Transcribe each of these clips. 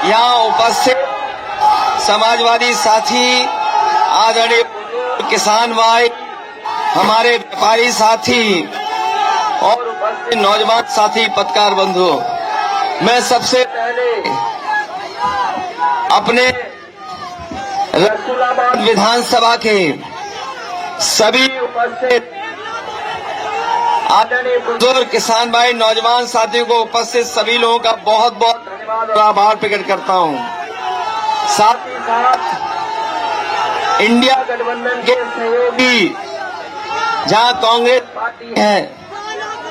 यहाँ उपस्थित समाजवादी साथी, आदरणीय किसान भाई, हमारे व्यापारी साथी और उपस्थित नौजवान साथी, पत्रकार बंधु, मैं सबसे पहले अपने रसूलाबाद विधानसभा के सभी उपस्थित आदरणीय बुजुर्ग किसान भाई, नौजवान साथियों को, उपस्थित सभी लोगों का बहुत बहुत धन्यवाद और आभार प्रकट करता हूं। साथ ही साथ इंडिया गठबंधन के सहयोगी जहां कांग्रेस पार्टी है,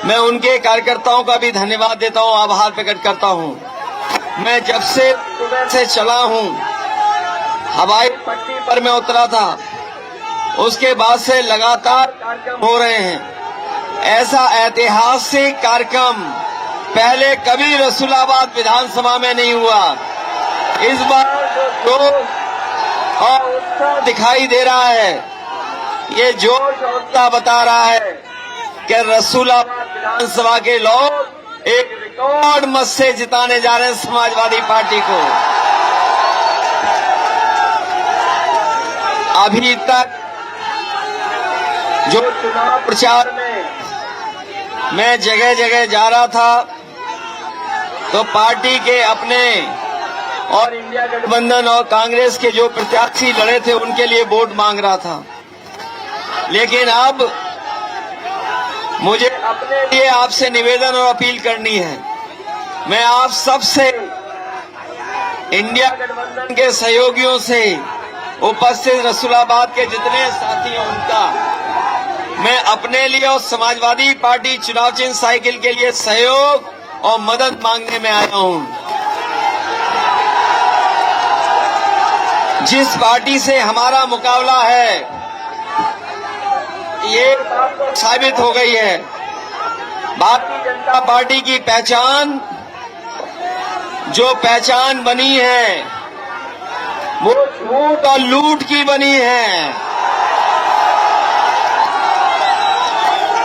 मैं उनके कार्यकर्ताओं का भी धन्यवाद देता हूं, आभार प्रकट करता हूं। मैं जब से सुबह से चला हूं, हवाई पट्टी पर मैं उतरा था, उसके बाद से लगातार कार्यक्रम हो रहे हैं। ऐसा ऐतिहासिक कार्यक्रम पहले कभी रसूलाबाद विधानसभा में नहीं हुआ। इस बार जो जोश और उत्साह दिखाई दे रहा है, ये जोश और उत्साह बता रहा है कि रसूलाबाद विधानसभा के लोग एक रिकॉर्ड मत से जिताने जा रहे हैं समाजवादी पार्टी को। अभी तक जो चुनाव प्रचार में मैं जगह जगह जा रहा था, तो पार्टी के अपने और इंडिया गठबंधन और कांग्रेस के जो प्रत्याशी लड़े थे, उनके लिए वोट मांग रहा था। लेकिन अब मुझे अपने लिए आपसे निवेदन और अपील करनी है। मैं आप सबसे, इंडिया गठबंधन के सहयोगियों से, उपस्थित रसूलाबाद के जितने साथी हैं उनका, मैं अपने लिए और समाजवादी पार्टी चुनाव चिन्ह साइकिल के लिए सहयोग और मदद मांगने में आया हूं। जिस पार्टी से हमारा मुकाबला है, ये बात तो साबित हो गई है। भारतीय जनता पार्टी की पहचान, जो पहचान बनी है, वो झूठ और लूट की बनी है।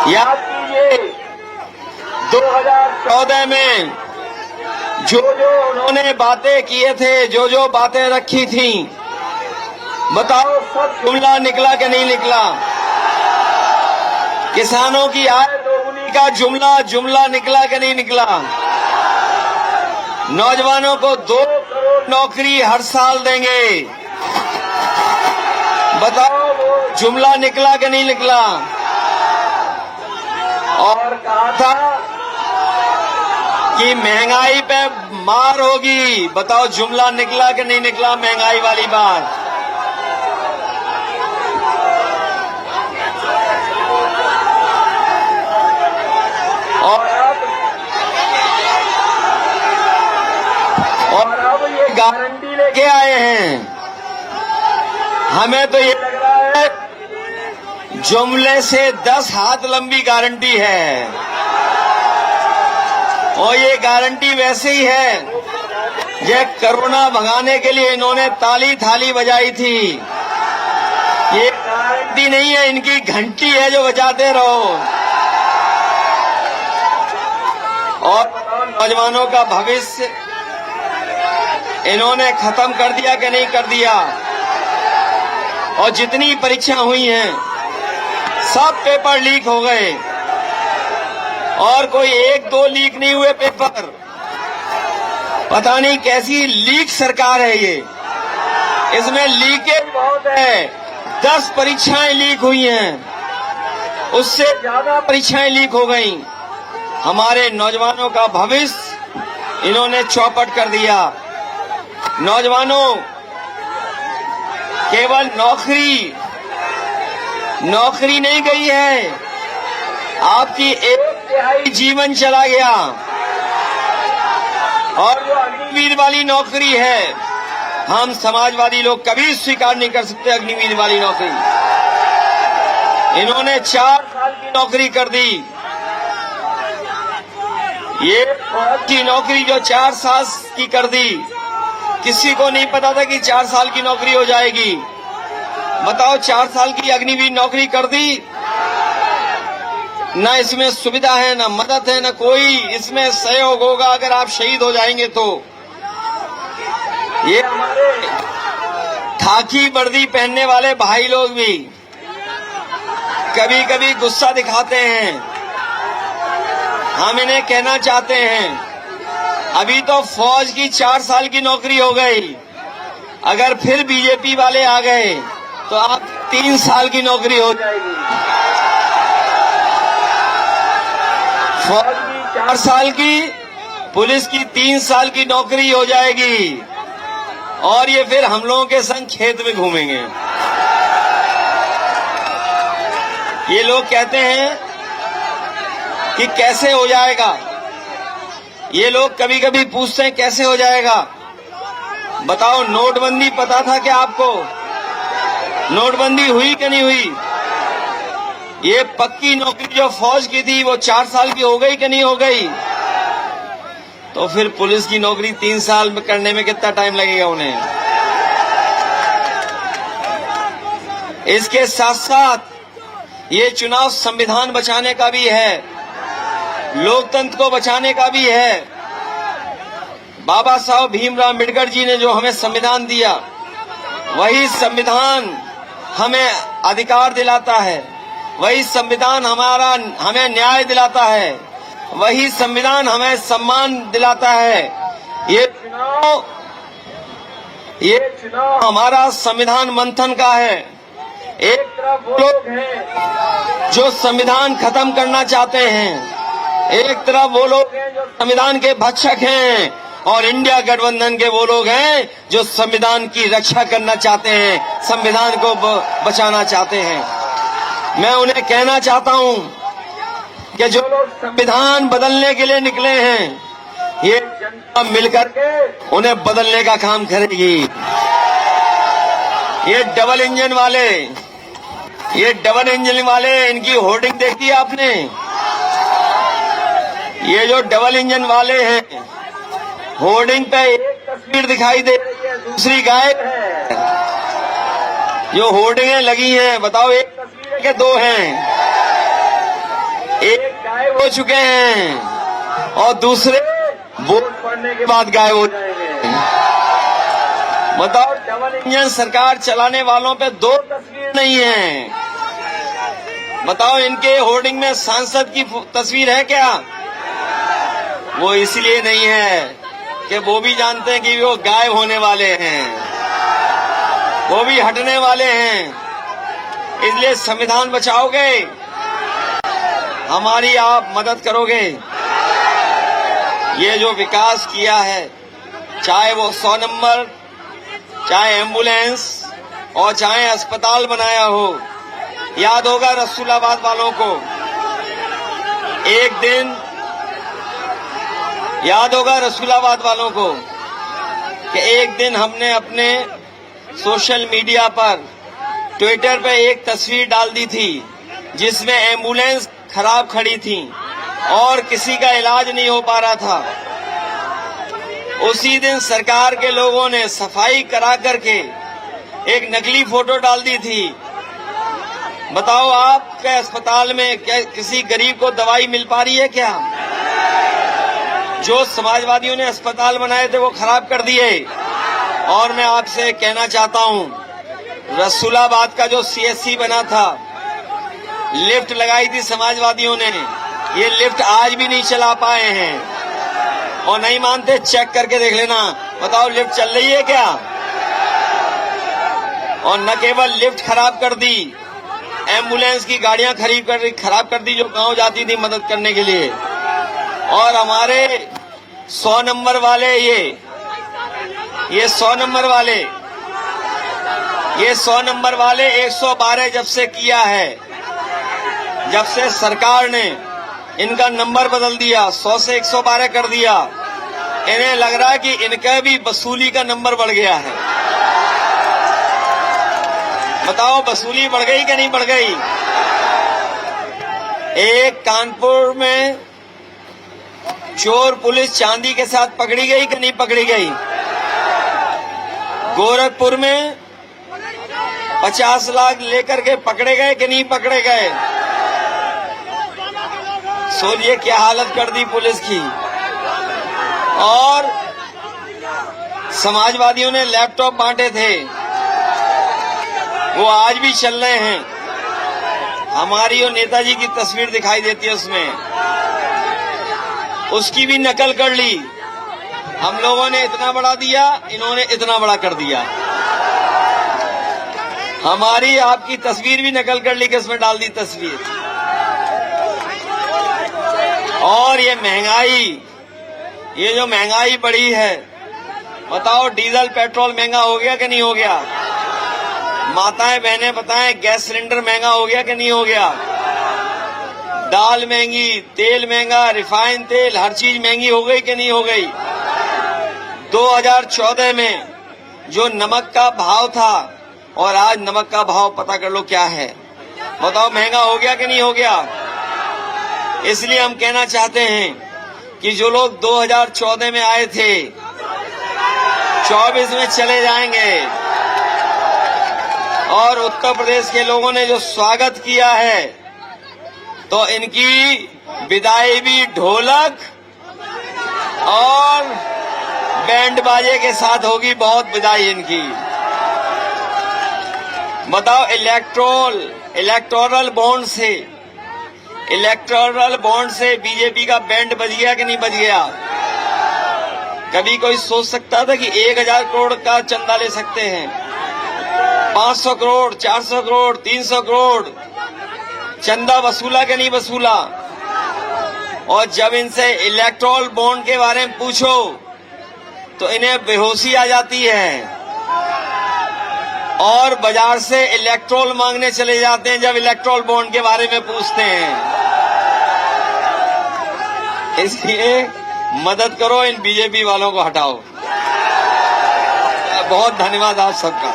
याद कीजिए 2014 में जो उन्होंने बातें किए थे, जो बातें रखी थी, बताओ सब जुमला निकला कि नहीं निकला? किसानों की आय दोगुनी का जुमला निकला कि नहीं निकला? नौजवानों को 2 करोड़ नौकरी हर साल देंगे, बताओ वो जुमला निकला कि नहीं निकला? और कहा था कि महंगाई पे मार होगी, बताओ जुमला निकला कि नहीं निकला? महंगाई वाली बात। और अब ये गारंटी लेके आए हैं। हमें तो ये लग रहा है जुमले से 10 हाथ लंबी गारंटी है। और ये गारंटी वैसे ही है, ये कोरोना भगाने के लिए इन्होंने ताली थाली बजाई थी। ये गारंटी नहीं है, इनकी घंटी है जो बजाते रहो। और नौजवानों का भविष्य इन्होंने खत्म कर दिया कि नहीं कर दिया? और जितनी परीक्षा हुई हैं, सब पेपर लीक हो गए, और कोई 1-2 लीक नहीं हुए पेपर। पता नहीं कैसी लीक सरकार है ये, इसमें लीकेज बहुत है। 10 परीक्षाएं लीक हुई हैं, उससे ज्यादा परीक्षाएं लीक हो गईं। हमारे नौजवानों का भविष्य इन्होंने चौपट कर दिया। नौजवानों, केवल नौकरी नहीं गई है, आपकी 1/3 जीवन चला गया। और जो अग्निवीर वाली नौकरी है, हम समाजवादी लोग कभी स्वीकार नहीं कर सकते। अग्निवीर वाली नौकरी इन्होंने 4 साल की नौकरी कर दी। ये फौज की नौकरी जो 4 साल की कर दी, किसी को नहीं पता था कि 4 साल की नौकरी हो जाएगी। बताओ, 4 साल की अग्निवीर नौकरी कर दी, न इसमें सुविधा है, न मदद है, न कोई इसमें सहयोग होगा अगर आप शहीद हो जाएंगे तो। ये हमारे खाकी वर्दी पहनने वाले भाई लोग भी कभी कभी गुस्सा दिखाते हैं। हम इन्हें कहना चाहते हैं अभी तो फौज की 4 साल की नौकरी हो गई, अगर फिर बीजेपी वाले आ गए तो आप 3 साल की नौकरी हो जाएगी। फौज की 4 साल की, पुलिस की 3 साल की नौकरी हो जाएगी और ये फिर हम लोगों के संग खेत में घूमेंगे। ये लोग कहते हैं कि कैसे हो जाएगा, ये लोग कभी कभी पूछते हैं कैसे हो जाएगा। बताओ, नोटबंदी पता था क्या आपको? नोटबंदी हुई कि नहीं हुई? ये पक्की नौकरी जो फौज की थी वो 4 साल की हो गई कि नहीं हो गई? तो फिर पुलिस की नौकरी 3 साल में करने में कितना टाइम लगेगा उन्हें? इसके साथ साथ ये चुनाव संविधान बचाने का भी है, लोकतंत्र को बचाने का भी है। बाबा साहब भीमराव अम्बेडकर जी ने जो हमें संविधान दिया, वही संविधान हमें अधिकार दिलाता है, वही संविधान हमें न्याय दिलाता है, वही संविधान हमें सम्मान दिलाता है। ये चुनाव हमारा संविधान मंथन का है। एक तरफ वो लोग हैं जो संविधान खत्म करना चाहते हैं, एक तरफ वो लोग हैं जो संविधान के भक्षक हैं, और इंडिया गठबंधन के वो लोग हैं जो संविधान की रक्षा करना चाहते हैं, संविधान को बचाना चाहते हैं। मैं उन्हें कहना चाहता हूं कि जो लोग संविधान बदलने के लिए निकले हैं, ये जनता मिलकर के उन्हें बदलने का काम करेगी। ये डबल इंजन वाले, इनकी होर्डिंग देखी है आपने? ये जो डबल इंजन वाले हैं, होर्डिंग पे एक तस्वीर दिखाई दे रही है, दूसरी गायब है। जो होर्डिंगें लगी हैं, बताओ एक तस्वीर के 2 हैं, एक गायब हो चुके हैं और दूसरे वोट पड़ने के बाद गायब हो जाएंगे। बताओ, डबल इंजन सरकार चलाने वालों पे 2 तस्वीर नहीं है। बताओ, इनके होर्डिंग में सांसद की तस्वीर है क्या? वो इसलिए नहीं है कि वो भी जानते हैं कि वो गायब होने वाले हैं, वो भी हटने वाले हैं। इसलिए संविधान बचाओगे, हमारी आप मदद करोगे। ये जो विकास किया है, चाहे वो 100 नंबर, चाहे एम्बुलेंस और चाहे अस्पताल बनाया हो, याद होगा रसूलाबाद वालों को, एक दिन याद होगा रसूलाबाद वालों को कि एक दिन हमने अपने सोशल मीडिया पर, ट्विटर पे एक तस्वीर डाल दी थी जिसमें एम्बुलेंस खराब खड़ी थी और किसी का इलाज नहीं हो पा रहा था। उसी दिन सरकार के लोगों ने सफाई करा करके एक नकली फोटो डाल दी थी। बताओ, आपके अस्पताल में क्या किसी गरीब को दवाई मिल पा रही है क्या? जो समाजवादियों ने अस्पताल बनाए थे वो खराब कर दिए। और मैं आपसे कहना चाहता हूं, रसूलाबाद का जो CSC बना था, लिफ्ट लगाई थी समाजवादियों ने, ये लिफ्ट आज भी नहीं चला पाए हैं। और नहीं मानते, चेक करके देख लेना। बताओ, लिफ्ट चल रही है क्या? और न केवल लिफ्ट खराब कर दी, एम्बुलेंस की गाड़ियां खराब कर दी जो गांव जाती थी मदद करने के लिए। और हमारे 100 नंबर वाले, ये 100 नंबर वाले 112 जब से किया है, जब से सरकार ने इनका नंबर बदल दिया, 100 से 112 कर दिया, इन्हें लग रहा है कि इनका भी वसूली का नंबर बढ़ गया है। बताओ, वसूली बढ़ गई कि नहीं बढ़ गई? एक कानपुर में चोर पुलिस चांदी के साथ पकड़ी गई कि नहीं पकड़ी गई? गोरखपुर में 50 लाख लेकर के पकड़े गए कि नहीं पकड़े गए? सोचिए क्या हालत कर दी पुलिस की। और समाजवादियों ने लैपटॉप बांटे थे, वो आज भी चल रहे हैं। हमारी और नेताजी की तस्वीर दिखाई देती है उसमें, उसकी भी नकल कर ली। हम लोगों ने इतना बड़ा दिया, इन्होंने इतना बड़ा कर दिया। हमारी आपकी तस्वीर भी नकल कर ली कि उसमें डाल दी तस्वीर। और ये महंगाई, ये जो महंगाई बढ़ी है, बताओ डीजल पेट्रोल महंगा हो गया कि नहीं हो गया? माताएं बहनें बताएं, गैस सिलेंडर महंगा हो गया कि नहीं हो गया? दाल महंगी, तेल महंगा, रिफाइंड तेल, हर चीज महंगी हो गई कि नहीं हो गई? 2014 में जो नमक का भाव था और आज नमक का भाव पता कर लो क्या है। बताओ महंगा हो गया कि नहीं हो गया? इसलिए हम कहना चाहते हैं कि जो लोग 2014 में आए थे 24 में चले जाएंगे, और उत्तर प्रदेश के लोगों ने जो स्वागत किया है तो इनकी विदाई भी ढोलक और बैंड बाजे के साथ होगी। बहुत विदाई इनकी। बताओ इलेक्टोरल बॉन्ड से बीजेपी का बैंड बज गया कि नहीं बज गया? कभी कोई सोच सकता था कि 1000 करोड़ का चंदा ले सकते हैं? 500 करोड़, 400 करोड़, 300 करोड़ चंदा वसूला कि नहीं वसूला? और जब इनसे इलेक्टोरल बॉन्ड के बारे में पूछो तो इन्हें बेहोशी आ जाती है और बाजार से इलेक्ट्रोल मांगने चले जाते हैं जब इलेक्ट्रोल बॉन्ड के बारे में पूछते हैं। इसलिए मदद करो, इन बीजेपी वालों को हटाओ। बहुत धन्यवाद आप सबका।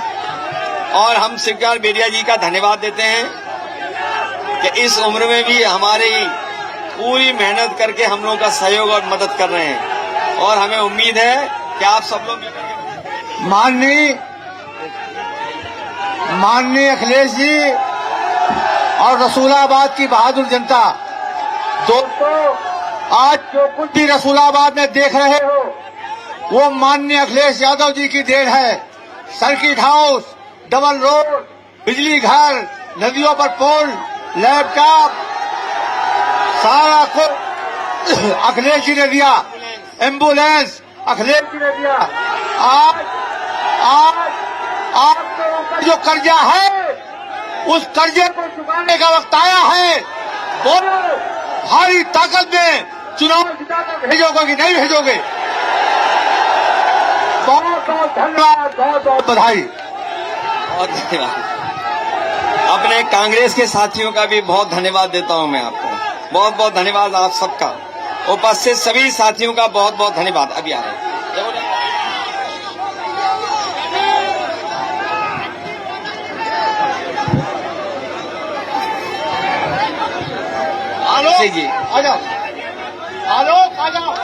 और हम शिवकुमार बेरिया जी का धन्यवाद देते हैं कि इस उम्र में भी हमारी पूरी मेहनत करके हम लोगों का सहयोग और मदद कर रहे हैं। और हमें उम्मीद है कि आप सब लोग माननीय अखिलेश जी और रसूलाबाद की बहादुर जनता, दोस्तों आज जो कुछ भी रसूलाबाद में देख रहे हो वो माननीय अखिलेश यादव जी की देन है। सर्किट हाउस, डबल रोड, बिजली घर, नदियों पर पुल, लैपटॉप, सारा कुछ अखिलेश जी ने दिया। एम्बुलेंस अखिलेश जी ने दिया। आज आपके ऊपर जो कर्जा है उस कर्जे को चुकाने का वक्त आया है। बोलो, भारी ताकत में चुनाव जिताकर भेजोगे कि नहीं भेजोगे? बहुत बहुत धन्यवाद, बहुत बहुत बधाई। बहुत धन्यवाद। अपने कांग्रेस के साथियों का भी बहुत धन्यवाद देता हूं मैं आपको। बहुत बहुत धन्यवाद आप सबका। उपस्थित सभी साथियों का बहुत बहुत धन्यवाद। अभी आ रहे हैं। जी आ जाओ,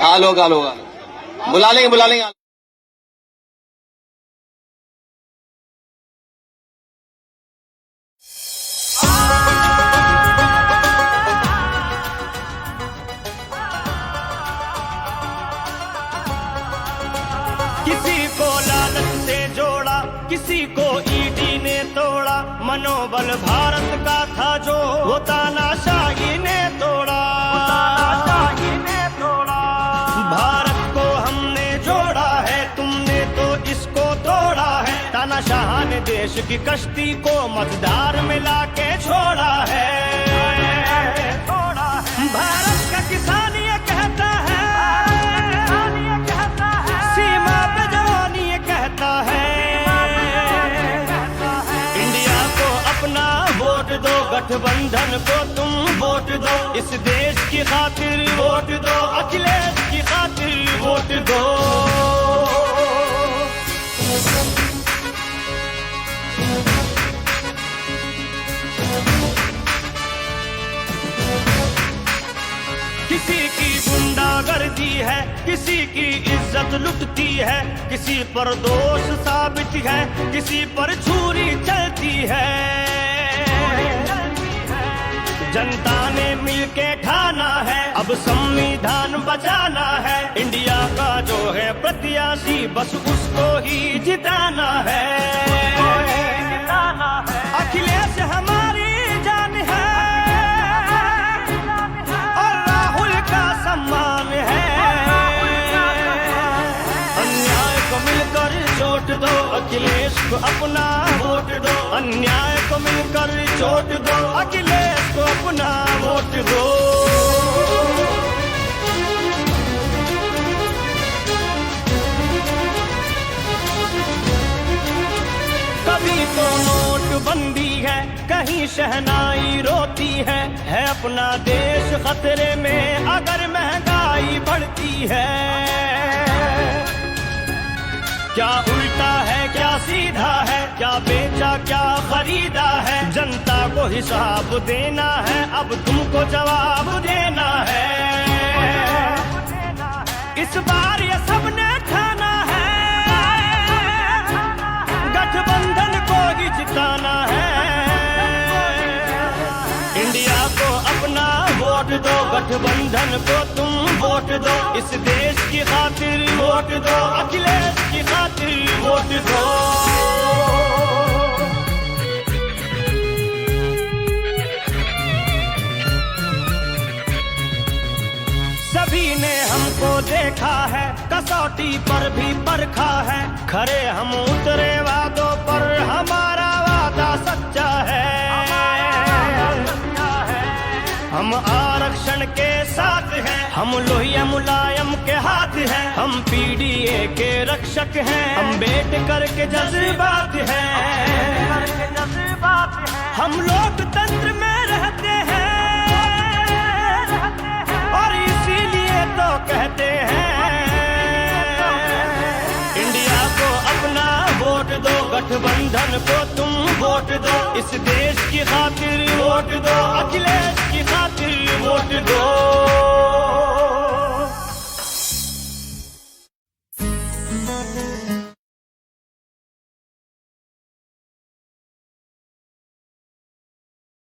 आलोक बुला लेंगे। किसी को लालच से जोड़ा, किसी को ईडी ने तोड़ा, मनोबल भारत का था जो वो तानाशाही ने तोड़ा। भारत को हमने जोड़ा है, तुमने तो इसको तोड़ा है। तानाशाह ने देश की कश्ती को मझधार में लाके छोड़ा है। भारत का किसान ये कहता है, सीमा पे जवान ये कहता है। इंडिया को अपना वोट दो, गठबंधन को तुम वोट दो। इस देश की खातिर वोट दो, अखिलेश की खातिर वोट दो। किसी की गुंडागर्दी है, किसी की इज्जत लुटती है, किसी पर दोष साबित है, किसी पर छुरी चलती है। जनता ने मिलके ठाना है, अब संविधान बचाना है। इंडिया का जो है प्रत्याशी बस उसको ही जिताना है। अखिलेश हमारी जान है और राहुल का सम्मान है। अन्याय को मिलकर चोट दो, अखिलेश को अपना वोट दो। अन्याय को मिलकर चोट दो, अखिलेश को अपना वोट दो। कभी तो नोटबंदी है, कहीं शहनाई रोती है अपना देश खतरे में अगर महंगाई बढ़ती है। क्या उल्टा है क्या सीधा है, क्या बेचा क्या खरीदा है, जनता को हिसाब देना है, अब तुमको जवाब देना है। इस बार ये सबने ठाना है, गठबंधन को ही जिताना है। इंडिया को अपना वोट दो, गठबंधन को तुम वोट दो। इस देश की खातिर वोट दो, अखिलेश की खातिर वोट दो। सभी ने हमको देखा है, कसौटी पर भी परखा है। खरे हम उतरे वादों पर, हमारा वादा सच्चा है। हम आरक्षण के साथ हैं, हम लोहिया मुलायम के हाथ हैं। हम पीडीए के रक्षक हैं, अम्बेडकर के जज्बात हैं। हम लोकतंत्र में रहते हैं और इसीलिए तो कहते हैं इंडिया को अपना वोट दो, गठबंधन को तुम वोट दो। इस देश की खातिर वोट दो, अखिलेश की खातिर वोट दो।